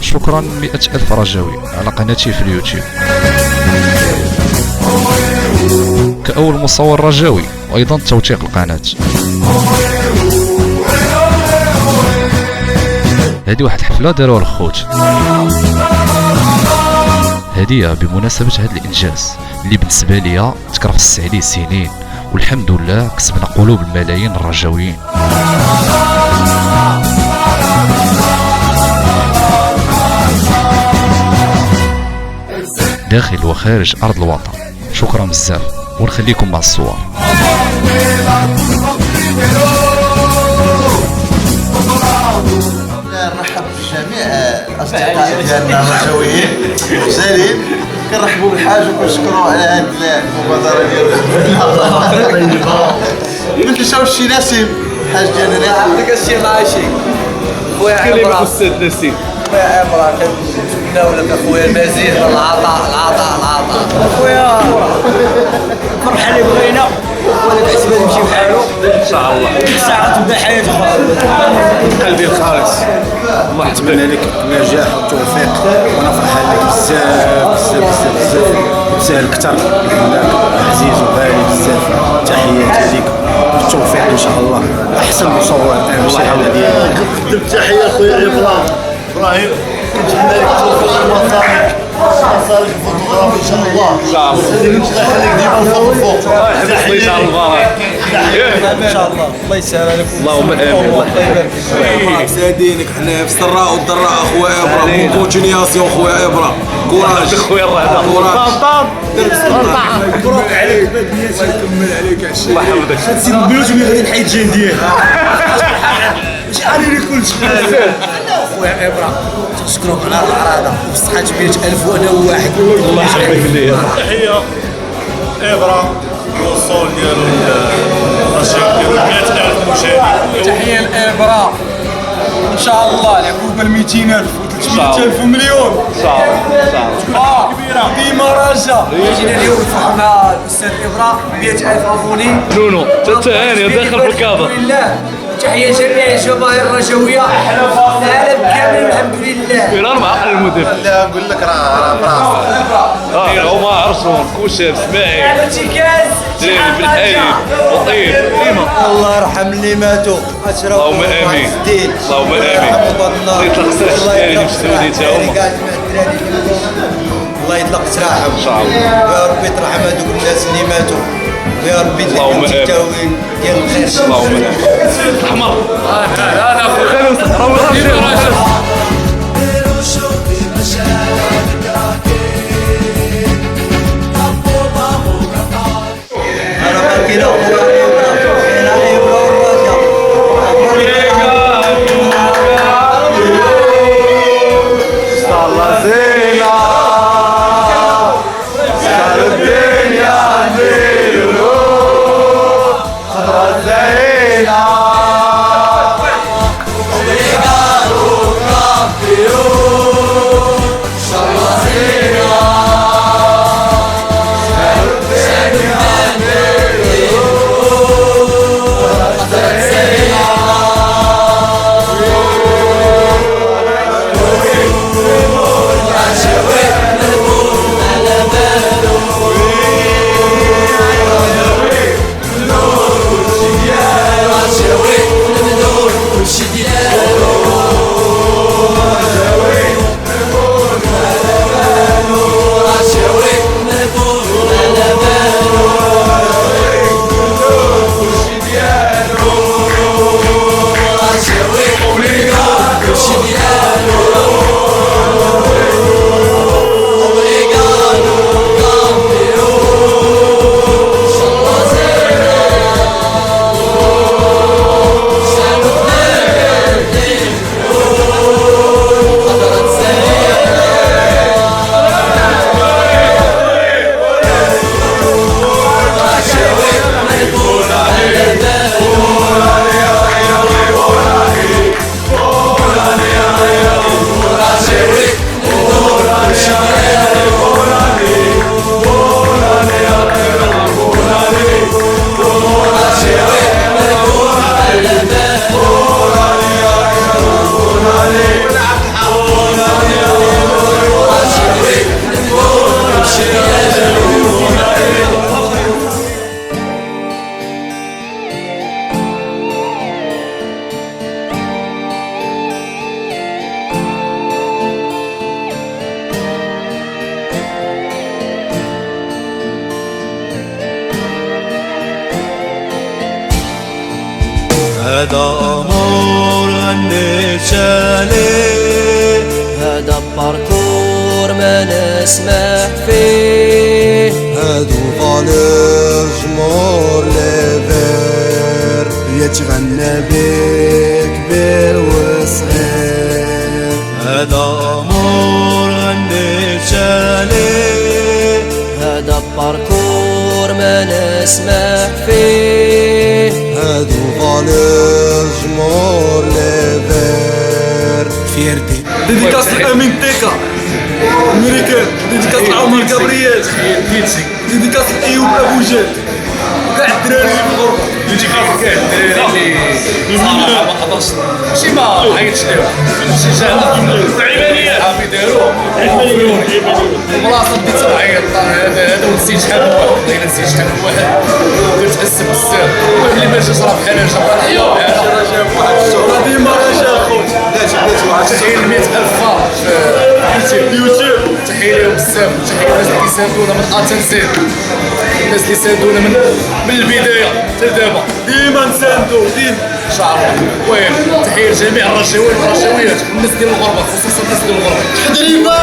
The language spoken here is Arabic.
شكرا 100,000 رجاوي على قناتي في اليوتيوب كأول مصور رجاوي، وأيضا توثيق القناة. هذه واحد الحفلة داروها الخوت، هدية بمناسبة هذا الإنجاز اللي بالنسبة ليا تكرفس عليه سنين، والحمد لله كسبنا قلوب الملايين الرجاويين. داخل وخارج أرض الوطن. شكرا بزاف ونخليكم مع الصور. نرحب بجميع الأصدقاء ديالنا الرجاويين جالين، كنرحبوا بالحاج وكنشكروا على هذه المبادرة ديالو. ما تنساوش الشي نسيم الحاج ديالنا اللي عندك الشي ماشي خويا عمران الاستاذ نسيم خويا عمران كنتمناو لك اخويا المزيد من العطاء اخويا فرحة اللي بغينا ولك احتمال يمشي بحالو ان شاء الله، ديك الساعة تبدا حياة اخرى. قلبي الخالص الله يتمنى لك النجاح والتوفيق، وانا فرحان لك بزاف تسهل اكثر لك عزيز وغالي بزاف. تحياتي لك بالتوفيق ان شاء الله، احسن مصور اهم شي حاجه ديالك. نقدم تحيه خويا ابراهيم، كنتمنى لك التوفيق في مسارك الفوتوغرافي ان شاء الله. ان شاء الله الله يخليك ديما الفوق الله يحفظك ان شاء الله ان شاء الله. الله يسهل عليك اللهم امين. الله يبارك سادينك حنا في السراء والضراء اخويا ابراهيم، كونتينياسيون خويا ابراهيم، كوراج خويا الرعده كوراج مبروك عليك الله يكمل عليك عشان الله يحفظك. هاد سيد البيوت غادي نحيد الجين ديالك ماشي عارف كلشي خويا ابراهيم. تشكرك على العراضه وبصحه 100,000 وانا واحد. الله يحفظك ليا. تحيه ابراهيم والصول ديالو الرشيد ديالو 100,000 مشاهد. تحيه لابراهيم ان شاء الله العقوبه 200,000 و300,000 ومليون ان شاء الله كبيره ديما راجع. جينا اليوم نفرحوا مع الاستاذ ابراهيم 100,000 ابوني. نونو تهاني داخل في الكادر. الحمد لله. تحيه جميع الجماهير الرجاويه العالم كامل الحمد لله. فين مع المدير؟ لا نقول لك راه براسك هما عرسون كوشاب اسماعيل التكاز دراري بالحي وطيب ديما. الله يرحم اللي ماتوا اللهم امين اللهم امين. يطلق سراح الدراري اللي مشتوني تا هما الله يطلق سراحهم ان شاء الله. يا ربي ترحم هذوك الناس اللي ماتوا ويا ربي اللهم امين ديال الخير اللهم امين. احمر هذا اخو هذا أمور غنيت عليه، هذا باركور ما نسمح فيه، هادو فالور جمهور ليفير يتغنى بيه كبير وصغير. هذا أمور غنيت عليه، هذا باركور ما نسمح فيه، هادو فالور جمهور ليفير فيرتي. ديديكاس لأمين تيكا أمريكان، ديديكاس لعمر جابرييل، ديديكاس لأيوب أبو جاد، وكاع الدراري اللي في الغربة. ديديكاس كاع الدراري اللي صراحة ما قدرش ماشي ما عيطش ليهم، شي جهة حاب يديروا بلاصة بديت نعيط هذا ونسيت شحال من واحد، والله إلا نسيت شحال من واحد كنتأسف بزاف. المهم اللي ما جاش راه بحال رجع ديما رجاء خويا. تحية ل 100,000 فار في اليوتيوب، تحية لهم بزاف، تحية للناس اللي كيساندونا من أ تا زد، الناس اللي ساندونا من البداية حتى دابا، ديما نساندو ديما إن شاء الله. المهم تحية لجميع الرجاويين والرجاويات والناس ديال الغربة، خصوصا الناس ديال الغربة. تحضريبا